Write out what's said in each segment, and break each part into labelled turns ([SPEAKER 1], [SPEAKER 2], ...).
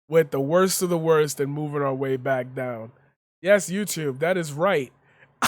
[SPEAKER 1] with the worst of the worst and moving our way back down. Yes, YouTube, that is right.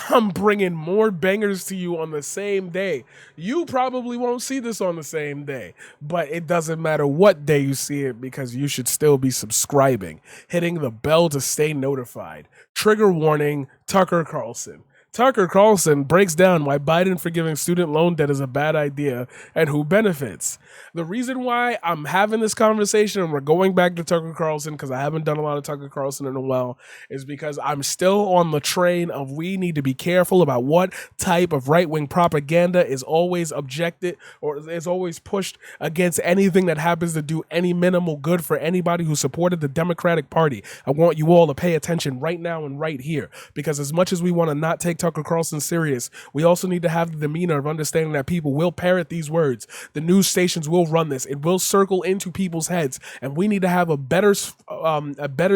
[SPEAKER 1] I'm bringing more bangers to you on the same day. You probably won't see this on the same day, but it doesn't matter what day you see it because you should still be subscribing, hitting the bell to stay notified. Trigger warning, Tucker Carlson. Tucker Carlson breaks down why Biden forgiving student loan debt is a bad idea and who benefits. The reason why I'm having this conversation and we're going back to Tucker Carlson, because I haven't done a lot of Tucker Carlson in a while, is because I'm still on the train of we need to be careful about what type of right-wing propaganda is always objected or is always pushed against anything that happens to do any minimal good for anybody who supported the Democratic Party. I want you all to pay attention right now and right here, because as much as we want to not take Tucker Carlson serious, we also need to have the demeanor of understanding that people will parrot these words. The news stations will run this. It will circle into people's heads, and we need to have a better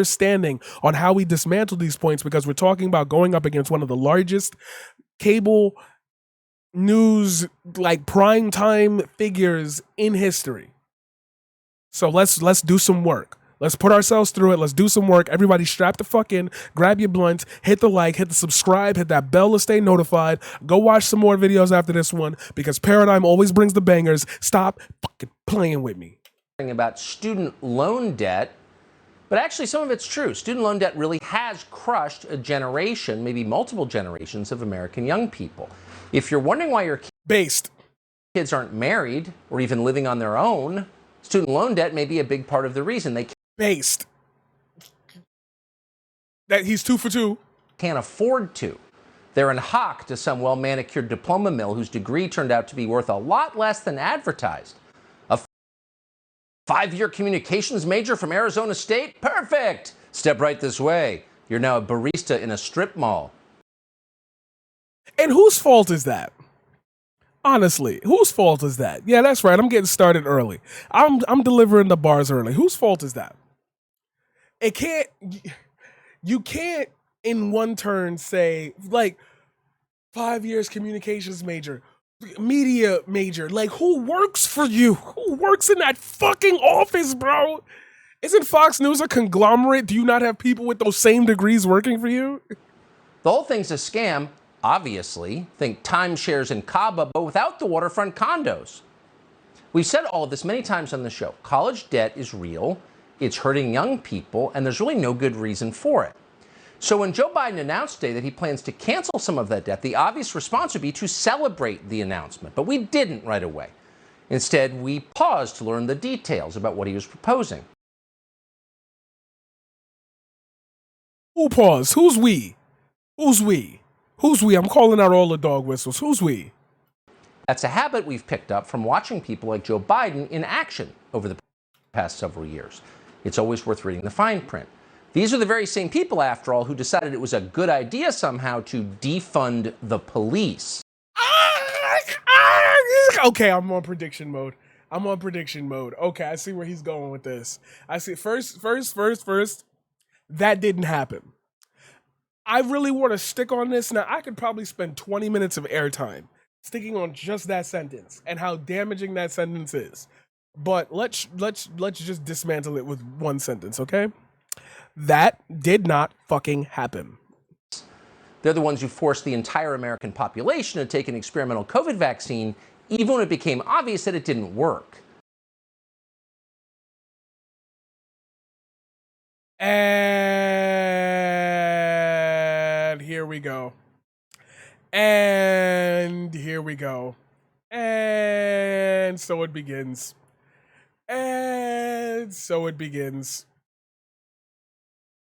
[SPEAKER 1] standing on how we dismantle these points, because we're talking about going up against one of the largest cable news, like prime time figures in history. So let's do some work. Let's put ourselves through it. Let's do some work. Everybody strap the fuck in, grab your blunt, hit the like, hit the subscribe, hit that bell to stay notified. Go watch some more videos after this one, because Paradigm always brings the bangers. Stop fucking playing with me.
[SPEAKER 2] About student loan debt, but actually some of it's true. Student loan debt really has crushed a generation, maybe multiple generations of American young people. If you're wondering why your kids aren't married or even living on their own, student loan debt may be a big part of the reason. They
[SPEAKER 1] that he's 2 for 2.
[SPEAKER 2] Can't afford to. They're in hock to some well-manicured diploma mill whose degree turned out to be worth a lot less than advertised. A 5-year communications major from Arizona State? Perfect! Step right this way. You're now a barista in a strip mall.
[SPEAKER 1] And whose fault is that? Honestly, whose fault is that? Yeah, that's right. I'm getting started early. I'm delivering the bars early. Whose fault is that? You can't in one turn say, like, 5 years communications major, media major. Like, who works for you? Who works in that fucking office, bro? Isn't Fox News a conglomerate? Do you not have people with those same degrees working for you?
[SPEAKER 2] The whole thing's a scam, obviously. Think timeshares in Cabo, but without the waterfront condos. We've said all of this many times on the show. College debt is real, it's hurting young people, and there's really no good reason for it. So when Joe Biden announced today that he plans to cancel some of that debt, the obvious response would be to celebrate the announcement. But we didn't right away. Instead, we paused to learn the details about what he was proposing.
[SPEAKER 1] Who paused? Who's we? Who's we? Who's we? I'm calling out all the dog whistles. Who's we?
[SPEAKER 2] That's a habit we've picked up from watching people like Joe Biden in action over the past several years. It's always worth reading the fine print. These are the very same people, after all, who decided it was a good idea somehow to defund the police.
[SPEAKER 1] Okay, I'm on prediction mode. Okay, I see where he's going with this. I see. First, that didn't happen. I really want to stick on this. Now, I could probably spend 20 minutes of airtime sticking on just that sentence and how damaging that sentence is. But let's just dismantle it with one sentence, okay? That did not fucking happen.
[SPEAKER 2] They're the ones who forced the entire American population to take an experimental COVID vaccine, even when it became obvious that it didn't work.
[SPEAKER 1] And here we go. And so it begins.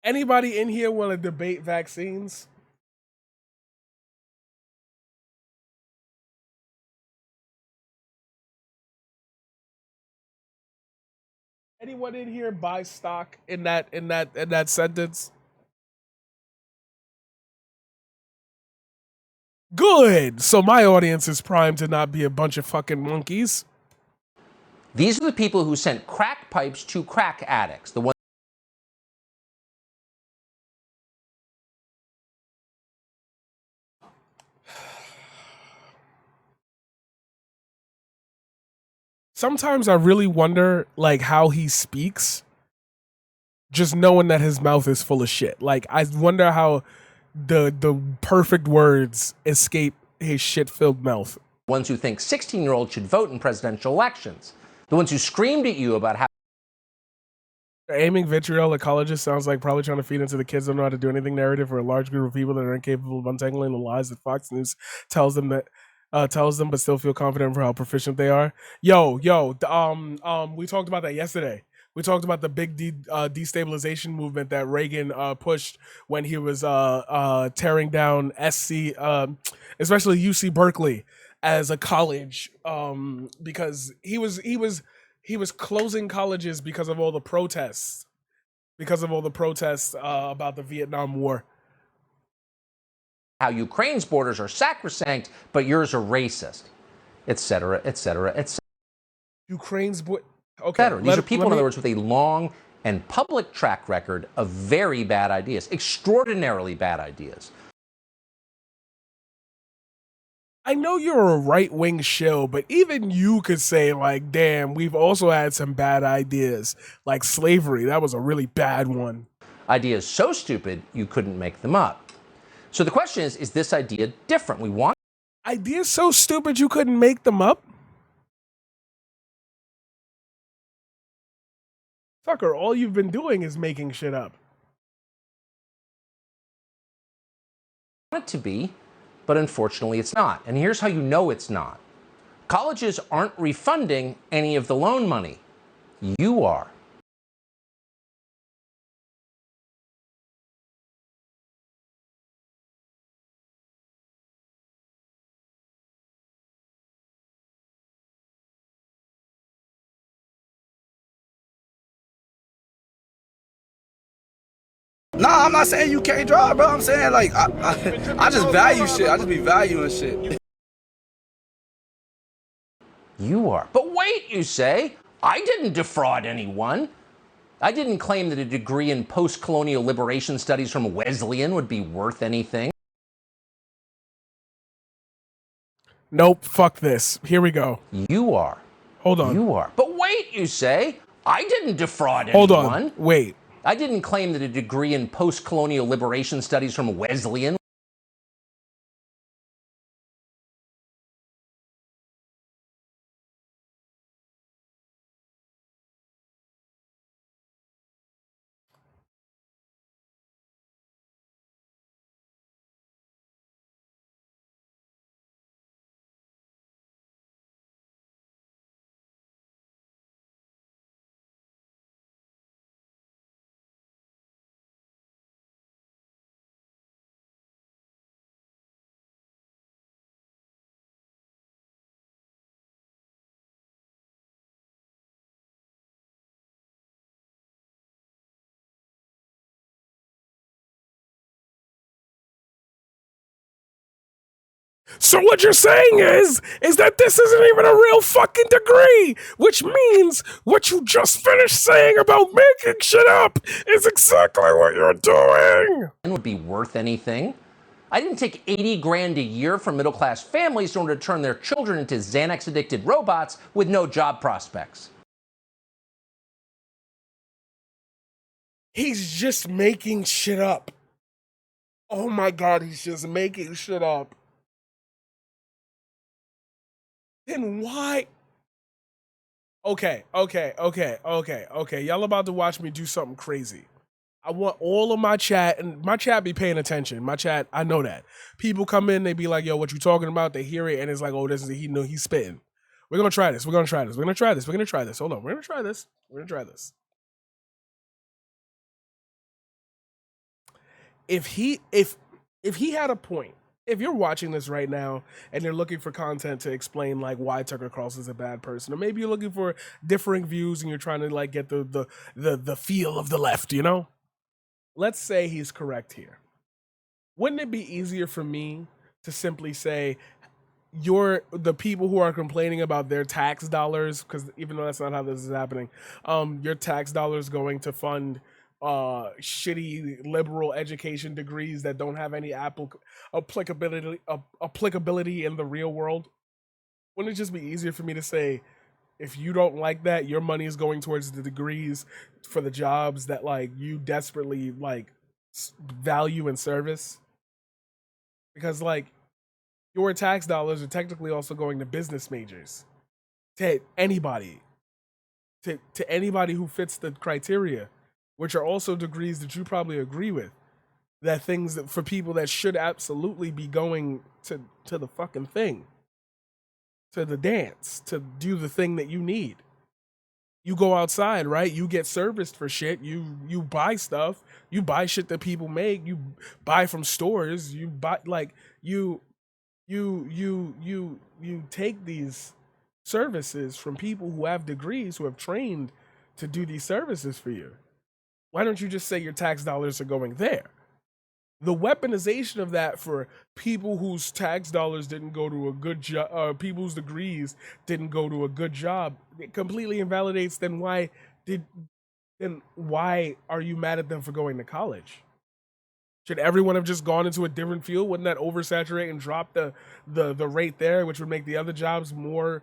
[SPEAKER 1] Anybody in here want to debate vaccines? Anyone in here buy stock in that sentence? Good. So my audience is primed to not be a bunch of fucking monkeys.
[SPEAKER 2] These are the people who sent crack pipes to crack addicts, the ones
[SPEAKER 1] Sometimes I really wonder, like, how he speaks, just knowing that his mouth is full of shit. Like, I wonder how the perfect words escape his shit filled mouth.
[SPEAKER 2] Ones who think 16-year-olds should vote in presidential elections. The ones who screamed at you about how
[SPEAKER 1] Aiming vitriol at colleges sounds like probably trying to feed into the kids don't know how to do anything narrative for a large group of people that are incapable of untangling the lies that Fox News tells them but still feel confident for how proficient they are. We talked about that yesterday. We talked about the big destabilization movement that Reagan pushed when he was tearing down especially UC Berkeley as a college, because he was closing colleges because of all the protests, about the Vietnam War.
[SPEAKER 2] how Ukraine's borders are sacrosanct, but yours are racist, etc., etc., etc.
[SPEAKER 1] Ukraine's okay.
[SPEAKER 2] These are people, in other words, with a long and public track record of very bad ideas, extraordinarily bad ideas.
[SPEAKER 1] I know you're a right wing shill, but even you could say, like, damn, we've also had some bad ideas, like slavery. That was a really bad one.
[SPEAKER 2] Ideas so stupid you couldn't make them up. So the question is this idea different? We want
[SPEAKER 1] ideas so stupid you couldn't make them up? Tucker, all you've been doing is making shit up.
[SPEAKER 2] it to be, but unfortunately it's not. And here's how you know it's not. Colleges aren't refunding any of the loan money. You are.
[SPEAKER 3] Nah, I'm not saying you can't drive, bro. I'm saying, like, I just value shit. I just be valuing shit.
[SPEAKER 2] You are. But wait, you say, I didn't defraud anyone. I didn't claim that a degree in post-colonial liberation studies from Wesleyan would be worth anything.
[SPEAKER 1] Nope, fuck this. Here we go.
[SPEAKER 2] You are.
[SPEAKER 1] Hold on.
[SPEAKER 2] You are. But wait, you say, I didn't defraud
[SPEAKER 1] Hold
[SPEAKER 2] anyone.
[SPEAKER 1] on. Wait.
[SPEAKER 2] I didn't claim that a degree in post-colonial liberation studies from Wesleyan
[SPEAKER 1] So what you're saying is that this isn't even a real fucking degree, which means what you just finished saying about making shit up is exactly what you're doing.
[SPEAKER 2] would be worth anything. I didn't take 80 grand a year from middle-class families in order to turn their children into Xanax-addicted robots with no job prospects.
[SPEAKER 1] He's just making shit up. Oh my God, he's just making shit up. Then why? Okay. Y'all about to watch me do something crazy. I want all of my chat, and my chat be paying attention. My chat, I know that. People come in, they be like, yo, what you talking about? They hear it, and it's like, oh, this is, he's spitting. We're gonna try this. Hold on, we're gonna try this. If he had a point, if you're watching this right now and you're looking for content to explain like why Tucker Carlson is a bad person, or maybe you're looking for differing views and you're trying to like get the feel of the left, you know? Let's say he's correct here. Wouldn't it be easier for me to simply say, you're the people who are complaining about their tax dollars, because even though that's not how this is happening, your tax dollars going to fund shitty liberal education degrees that don't have any applicability in the real world? Wouldn't it just be easier for me to say If you don't like that, your money is going towards the degrees for the jobs that like you desperately like value and service. Because like your tax dollars are technically also going to business majors, to anybody, to anybody who fits the criteria, which are also degrees that you probably agree with. That things that for people that should absolutely be going to the fucking thing, to the dance, to do the thing that you need. You go outside, right? You get serviced for shit. You buy stuff. You buy shit that people make. You buy from stores. You buy like you take these services from people who have degrees, who have trained to do these services for you. Why don't you just say your tax dollars are going there? The weaponization of that for people whose tax dollars didn't go to a good job, people whose degrees didn't go to a good job, it completely invalidates. Did then why are you mad at them for going to college? Should everyone have just gone into a different field? Wouldn't that oversaturate and drop the rate there, which would make the other jobs more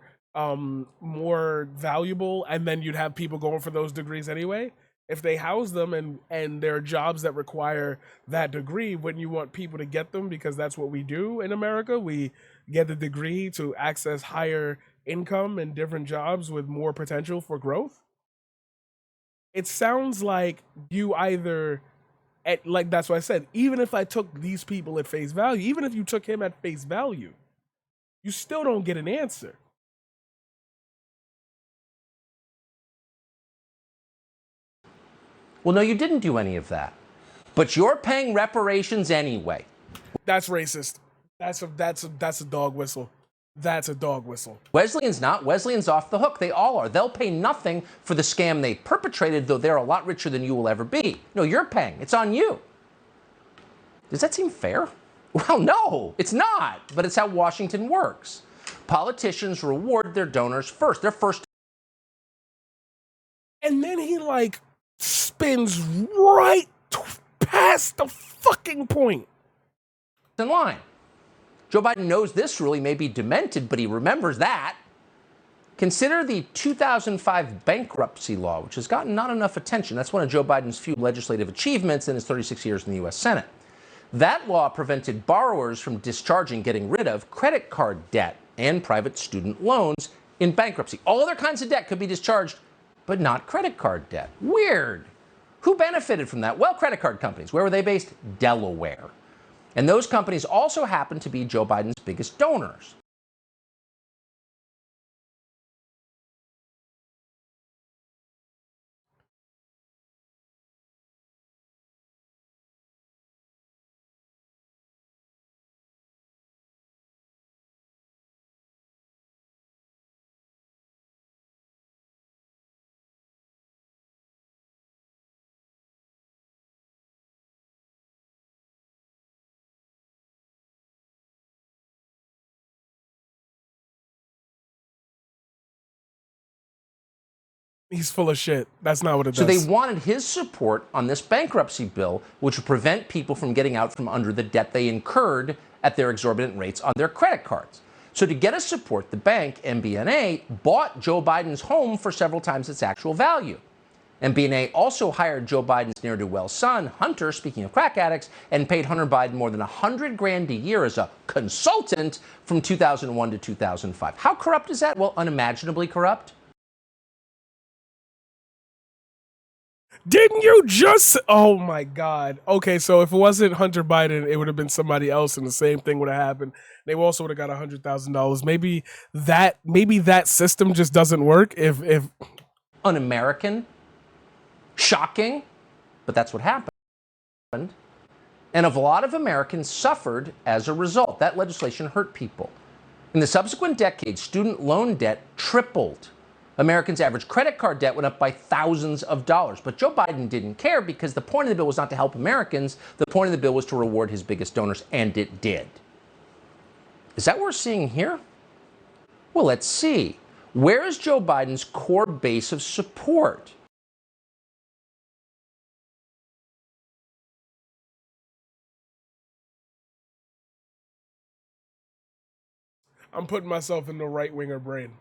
[SPEAKER 1] valuable, and then you'd have people going for those degrees anyway? If they house them and there are jobs that require that degree, wouldn't you want people to get them because that's what we do in America? We get the degree to access higher income and different jobs with more potential for growth. It sounds like you either like that's what I said. Even if I took these people at face value, even if you took him at face value, you still don't get an answer.
[SPEAKER 2] Well, no, you didn't do any of that. But you're paying reparations anyway.
[SPEAKER 1] That's racist. That's a dog whistle. That's a dog whistle.
[SPEAKER 2] Wesleyan's not. Wesleyan's off the hook. They all are. They'll pay nothing for the scam they perpetrated, though they're a lot richer than you will ever be. No, you're paying. It's on you. Does that seem fair? Well, no, it's not. But it's how Washington works. Politicians reward their donors first. They're first.
[SPEAKER 1] And then he like spins right past the fucking point
[SPEAKER 2] In line. Joe Biden knows this rule. He may be demented, but he remembers that. Consider the 2005 bankruptcy law, which has gotten not enough attention. That's one of Joe Biden's few legislative achievements in his 36 years in the U.S. Senate. That law prevented borrowers from discharging, getting rid of credit card debt and private student loans in bankruptcy. All other kinds of debt could be discharged, but not credit card debt. Weird. Who benefited from that? Well, credit card companies. Where were they based? Delaware. And those companies also happen to be Joe Biden's biggest donors.
[SPEAKER 1] He's full of shit. That's not what it
[SPEAKER 2] So
[SPEAKER 1] does.
[SPEAKER 2] they wanted his support on this bankruptcy bill, which would prevent people from getting out from under the debt they incurred at their exorbitant rates on their credit cards. So to get his support, the bank, MBNA, bought Joe Biden's home for several times its actual value. MBNA also hired Joe Biden's ne'er-do-well son, Hunter, speaking of crack addicts, and paid Hunter Biden more than $100 grand a year as a consultant from 2001 to 2005. How corrupt is that? Well, unimaginably corrupt.
[SPEAKER 1] Didn't you just? Oh my God. Okay, so if it wasn't Hunter Biden, it would have been somebody else, and the same thing would have happened. They also would have got $100,000. Maybe that system just doesn't work. If
[SPEAKER 2] Un-American, shocking, but that's what happened. And a lot of Americans suffered as a result. That legislation hurt people. In the subsequent decades, student loan debt tripled. Americans' average credit card debt went up by thousands of dollars. But Joe Biden didn't care because the point of the bill was not to help Americans. The point of the bill was to reward his biggest donors, and it did. Is that what we're seeing here? Well, let's see. Where is Joe Biden's core base of support?
[SPEAKER 1] I'm putting myself in the right winger brain.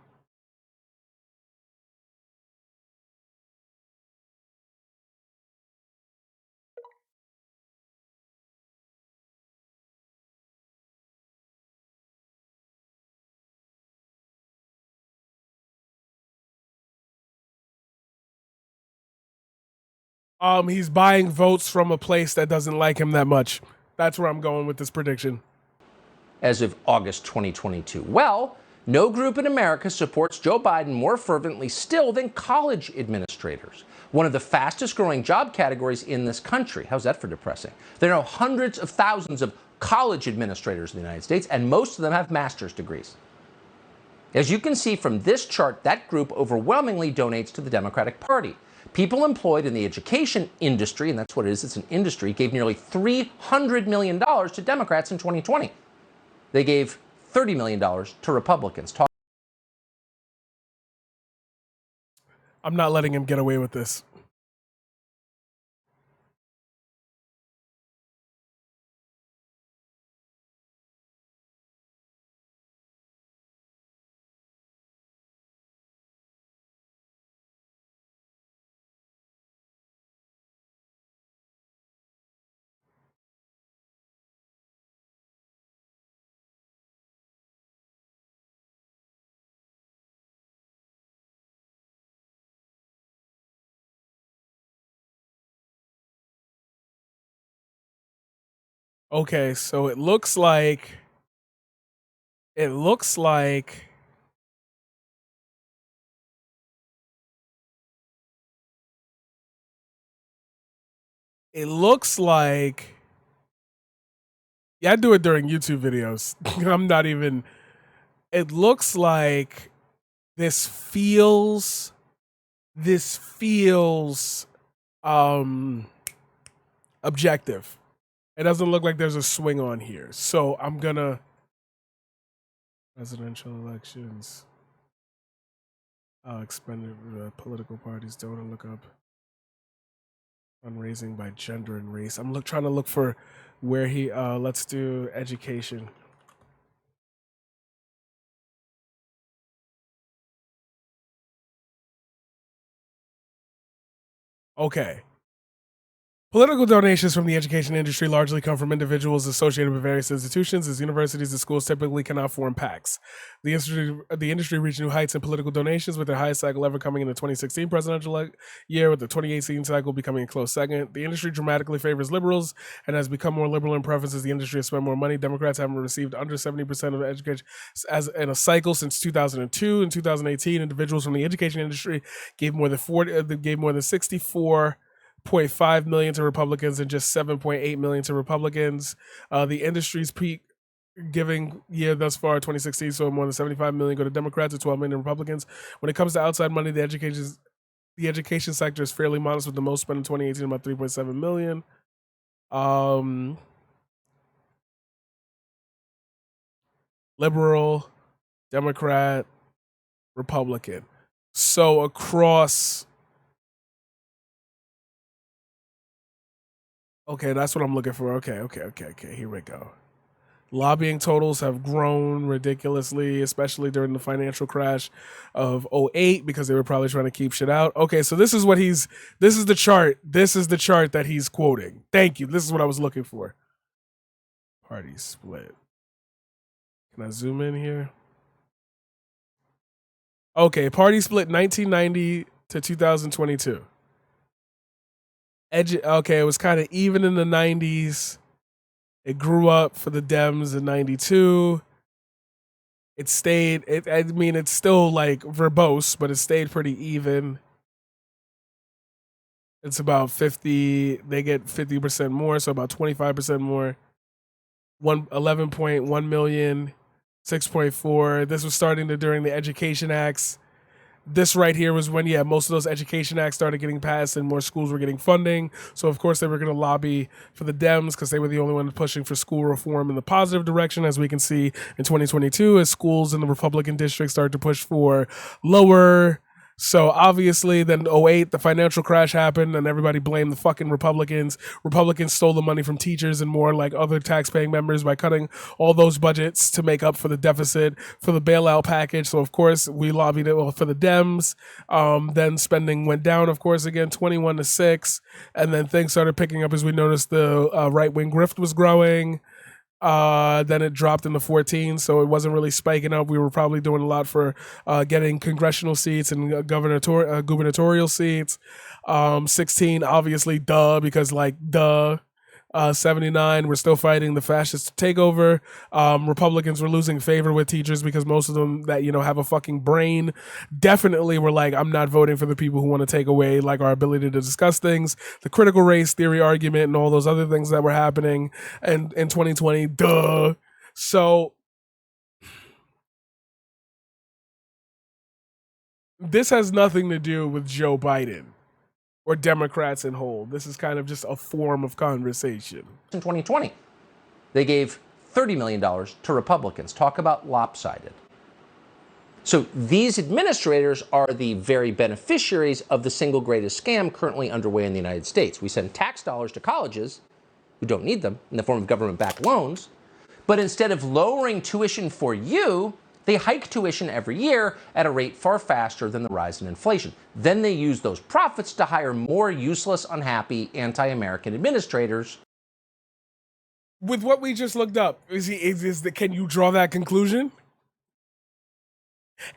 [SPEAKER 1] He's buying votes from a place that doesn't like him that much. That's where I'm going with this prediction.
[SPEAKER 2] As of August 2022. Well, no group in America supports Joe Biden more fervently still than college administrators, one of the fastest growing job categories in this country. How's that for depressing? There are now hundreds of thousands of college administrators in the United States, and most of them have master's degrees. As you can see from this chart, that group overwhelmingly donates to the Democratic Party. People employed in the education industry, and that's what it is, it's an industry, gave nearly $300 million to Democrats in 2020. They gave $30 million to Republicans.
[SPEAKER 1] I'm not letting him get away with this. Okay, so it looks like it looks like yeah, I do it during YouTube videos. I'm not even it looks like this feels objective. It doesn't look like there's a swing on here. So I'm gonna presidential elections. Expended political parties don't look up fundraising by gender and race. I'm trying to look for where he let's do education. Okay. Political donations from the education industry largely come from individuals associated with various institutions, as universities and schools typically cannot form PACs. The industry reached new heights in political donations, with their highest cycle ever coming in the 2016 presidential year, with the 2018 cycle becoming a close second. The industry dramatically favors liberals and has become more liberal in preferences. The industry has spent more money. Democrats haven't received under 70% of education as in a cycle since 2002. In 2018, individuals from the education industry gave more than 64.5 million to Republicans and just 7.8 million to Republicans. The industry's peak giving year thus far, 2016, so more than 75 million go to Democrats and 12 million to Republicans. When it comes to outside money, the education sector is fairly modest, with the most spent in 2018 about 3.7 million. Liberal, Democrat, Republican. So across. Okay, that's what I'm looking for. Okay. Here we go. Lobbying totals have grown ridiculously, especially during the financial crash of 2008, because they were probably trying to keep shit out. Okay, so this is the chart. This is the chart that he's quoting. Thank you. This is what I was looking for. Party split. Can I zoom in here? Okay, party split 1990 to 2022. Okay, it was kind of even in the 90s. It grew up for the Dems in 92. It stayed, it's still like verbose, but it stayed pretty even. It's about 50, they get 50% more, so about 25% more. 11.1 million, 6.4. This was starting during the Education Acts. This right here was when, most of those education acts started getting passed and more schools were getting funding. So, of course, they were going to lobby for the Dems because they were the only ones pushing for school reform in the positive direction, as we can see in 2022, as schools in the Republican district started to push for lower. So obviously then 2008, the financial crash happened and everybody blamed the fucking Republicans. Republicans stole the money from teachers and more like other taxpaying members by cutting all those budgets to make up for the deficit for the bailout package. So of course we lobbied it for the Dems. Then spending went down, of course, again, 21-6. And then things started picking up as we noticed the right-wing grift was growing. Then it dropped into 14, so it wasn't really spiking up. We were probably doing a lot for getting congressional seats and gubernatorial seats. 16, obviously, duh, because like duh. 79, we're still fighting the fascist takeover. Republicans were losing favor with teachers because most of them that, have a fucking brain definitely were like, I'm not voting for the people who want to take away like our ability to discuss things. The critical race theory argument and all those other things that were happening in 2020, duh. So this has nothing to do with Joe Biden or Democrats in whole. This is kind of just a form of conversation.
[SPEAKER 2] In 2020, they gave $30 million to Republicans. Talk about lopsided. So these administrators are the very beneficiaries of the single greatest scam currently underway in the United States. We send tax dollars to colleges who don't need them in the form of government-backed loans, but instead of lowering tuition for you, they hike tuition every year at a rate far faster than the rise in inflation. Then they use those profits to hire more useless, unhappy, anti-American administrators.
[SPEAKER 1] With what we just looked up, can you draw that conclusion?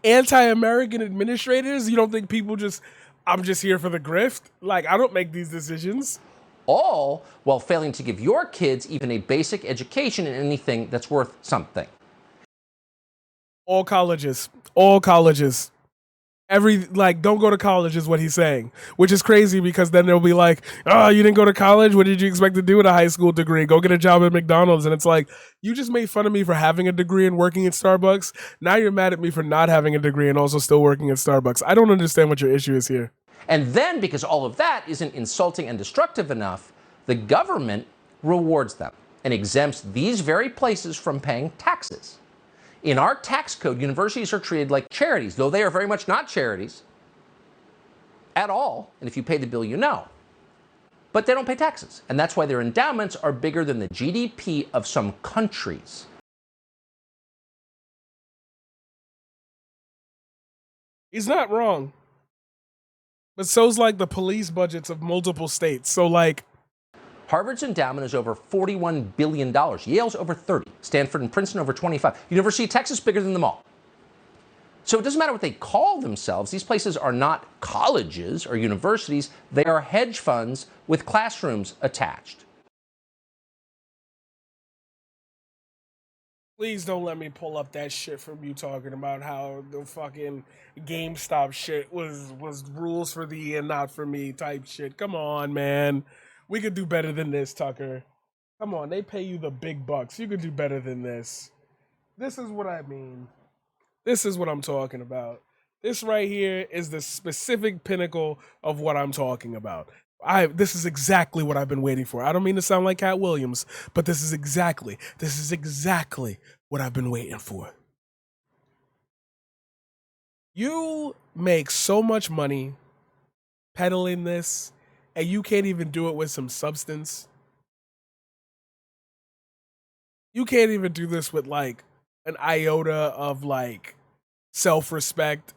[SPEAKER 1] Anti-American administrators? You don't think people I'm just here for the grift? Like, I don't make these decisions.
[SPEAKER 2] All while failing to give your kids even a basic education in anything that's worth something.
[SPEAKER 1] All colleges. Don't go to college is what he's saying, which is crazy because then they'll be like, oh, you didn't go to college? What did you expect to do with a high school degree? Go get a job at McDonald's. And it's like, you just made fun of me for having a degree and working at Starbucks. Now you're mad at me for not having a degree and also still working at Starbucks. I don't understand what your issue is here.
[SPEAKER 2] And then, because all of that isn't insulting and destructive enough, the government rewards them and exempts these very places from paying taxes. In our tax code, universities are treated like charities, though they are very much not charities at all. And if you pay the bill, you know. But they don't pay taxes. And that's why their endowments are bigger than the GDP of some countries.
[SPEAKER 1] He's not wrong. But so's like the police budgets of multiple states. So like,
[SPEAKER 2] Harvard's endowment is over $41 billion. Yale's over 30. Stanford and Princeton over 25. University of Texas bigger than them all. So it doesn't matter what they call themselves. These places are not colleges or universities. They are hedge funds with classrooms attached.
[SPEAKER 1] Please don't let me pull up that shit from you talking about how the fucking GameStop shit was rules for thee and not for me type shit. Come on, man. We could do better than this, Tucker. Come on, they pay you the big bucks. You could do better than this. This is what I mean. This is what I'm talking about. This right here is the specific pinnacle of what I'm talking about. This is exactly what I've been waiting for. I don't mean to sound like Cat Williams, but this is exactly what I've been waiting for. You make so much money peddling this, and you can't even do it with some substance. You can't even do this with like an iota of like self-respect.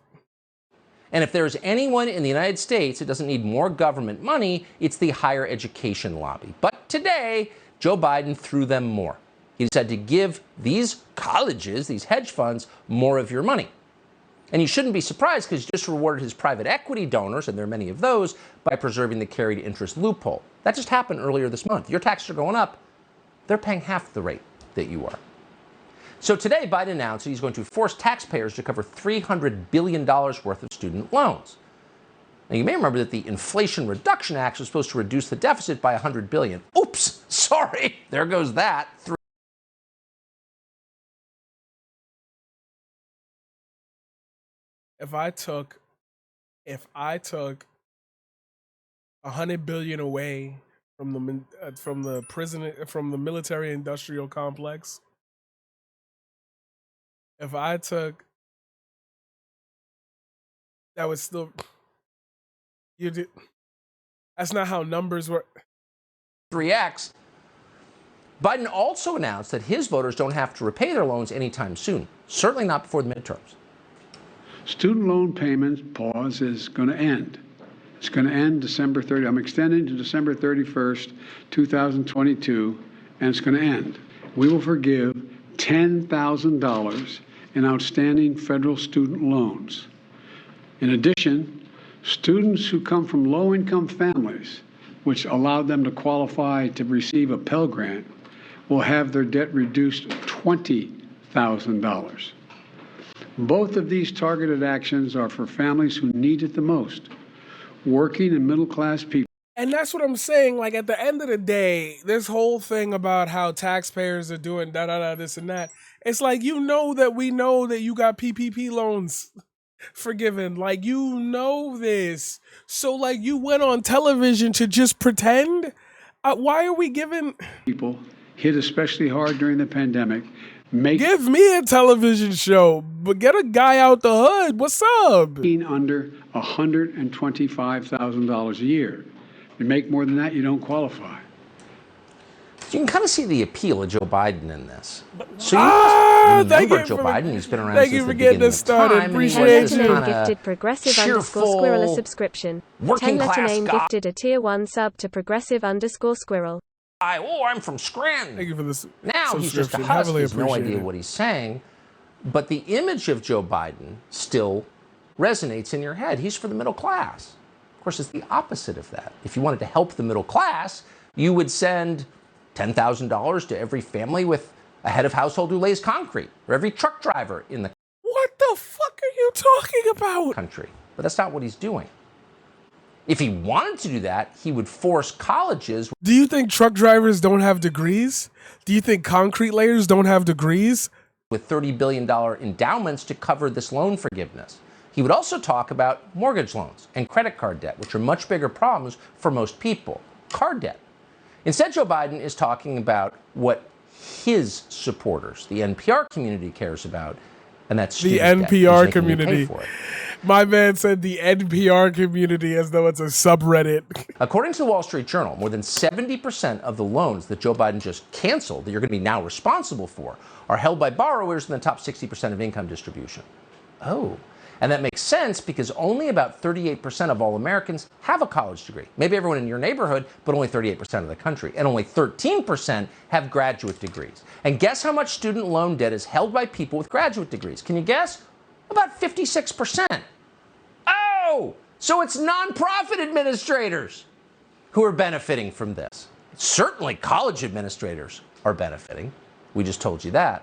[SPEAKER 2] And if there's anyone in the United States that doesn't need more government money, it's the higher education lobby. But today, Joe Biden threw them more. He decided to give these colleges, these hedge funds, more of your money. And you shouldn't be surprised because he just rewarded his private equity donors, and there are many of those, by preserving the carried interest loophole. That just happened earlier this month. Your taxes are going up. They're paying half the rate that you are. So today, Biden announced that he's going to force taxpayers to cover $300 billion worth of student loans. Now, you may remember that the Inflation Reduction Act was supposed to reduce the deficit by $100 billion. Oops, sorry, there goes that.
[SPEAKER 1] If I took $100 billion away from the military industrial complex, if I took that was still that's not how numbers work.
[SPEAKER 2] 3x. Biden also announced that his voters don't have to repay their loans anytime soon, certainly not before the midterms.
[SPEAKER 4] Student loan payments pause is going to end. It's going to end December 30th. I'm extending to December 31st, 2022, and it's going to end. we will forgive $10,000 in outstanding federal student loans. In addition, students who come from low-income families, which allowed them to qualify to receive a Pell Grant, will have their debt reduced $20,000. Both of these targeted actions are for families who need it the most, working and middle-class people.
[SPEAKER 1] And that's what I'm saying. Like, at the end of the day, this whole thing about how taxpayers are doing this and that, it's like, that we know that you got PPP loans forgiven. Like, this. So, like, you went on television to just pretend? Why are we giving...
[SPEAKER 4] People hit especially hard during the pandemic.
[SPEAKER 1] Give me a television show, but get a guy out the hood. What's up?
[SPEAKER 4] Under $125,000 a year. You make more than that, you don't qualify.
[SPEAKER 2] You can kind of see the appeal of Joe Biden in this. So you remember Joe Biden? He's been around since the beginning of time.
[SPEAKER 1] Appreciate you.
[SPEAKER 5] Gifted progressive_squirrel a subscription. 10-letter name gifted a tier 1 sub to progressive_squirrel.
[SPEAKER 2] I'm from Scranton.
[SPEAKER 1] Thank you for this.
[SPEAKER 2] Now he's just a husk. He has no idea what he's saying. But the image of Joe Biden still resonates in your head. He's for the middle class. Of course, it's the opposite of that. If you wanted to help the middle class, you would send $10,000 to every family with a head of household who lays concrete, or every truck driver in the
[SPEAKER 1] What the fuck are you talking about?
[SPEAKER 2] country. But that's not what he's doing. If he wanted to do that, he would force colleges.
[SPEAKER 1] Do you think truck drivers don't have degrees? Do you think concrete layers don't have degrees?
[SPEAKER 2] With $30 billion endowments to cover this loan forgiveness. He would also talk about mortgage loans and credit card debt, which are much bigger problems for most people. Card debt. Instead, Joe Biden is talking about what his supporters, the NPR community, cares about, and that's
[SPEAKER 1] the NPR community. My man said the NPR community as though it's a subreddit.
[SPEAKER 2] According to the Wall Street Journal, more than 70% of the loans that Joe Biden just canceled, that you're going to be now responsible for, are held by borrowers in the top 60% of income distribution. Oh. And that makes sense because only about 38% of all Americans have a college degree. Maybe everyone in your neighborhood, but only 38% of the country. And only 13% have graduate degrees. And guess how much student loan debt is held by people with graduate degrees? Can you guess? About 56%. Oh! So it's nonprofit administrators who are benefiting from this. Certainly college administrators are benefiting. We just told you that.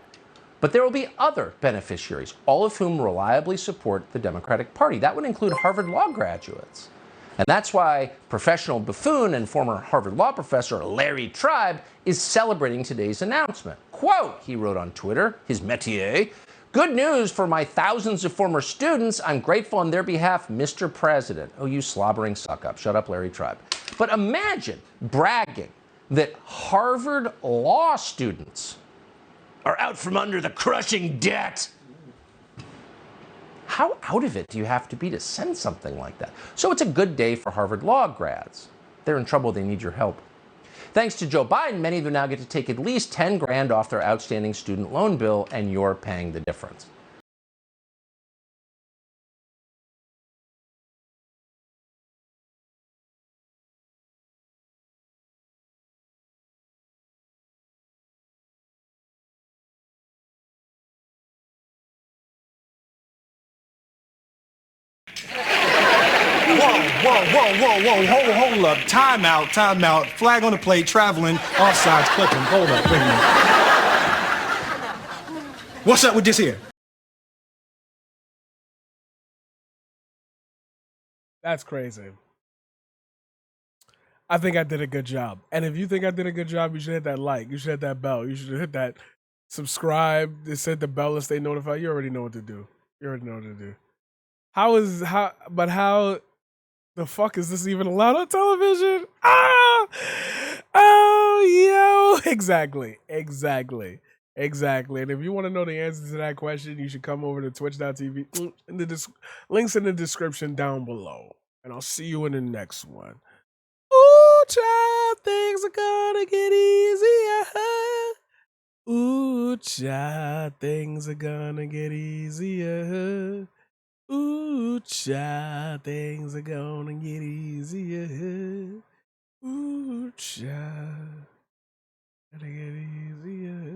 [SPEAKER 2] But there will be other beneficiaries, all of whom reliably support the Democratic Party. That would include Harvard Law graduates. And that's why professional buffoon and former Harvard Law professor Larry Tribe is celebrating today's announcement. Quote, he wrote on Twitter, his métier, "Good news for my thousands of former students. I'm grateful on their behalf, Mr. President." Oh, you slobbering suck-up. Shut up, Larry Tribe. But imagine bragging that Harvard Law students are out from under the crushing debt. How out of it do you have to be to send something like that? So it's a good day for Harvard Law grads. They're in trouble, they need your help. Thanks to Joe Biden, many of them now get to take at least 10 grand off their outstanding student loan bill, and you're paying the difference.
[SPEAKER 6] Whoa. Hold up. Time out. Flag on the plate, traveling, offsides, clipping. Hold up. Wait a minute. What's up with this here?
[SPEAKER 1] That's crazy. I think I did a good job. And if you think I did a good job, you should hit that like. You should hit that bell. You should hit that subscribe. Just hit the bell and stay notified. You already know what to do. How the fuck is this even allowed on television? Oh, yo. Exactly. And if you want to know the answer to that question, you should come over to twitch.tv. Links in the description down below. And I'll see you in the next one. Ooh, child, things are gonna get easier. Ooh, child, things are gonna get easier. Ooh, child, things are gonna get easier. Ooh, child, gonna get easier.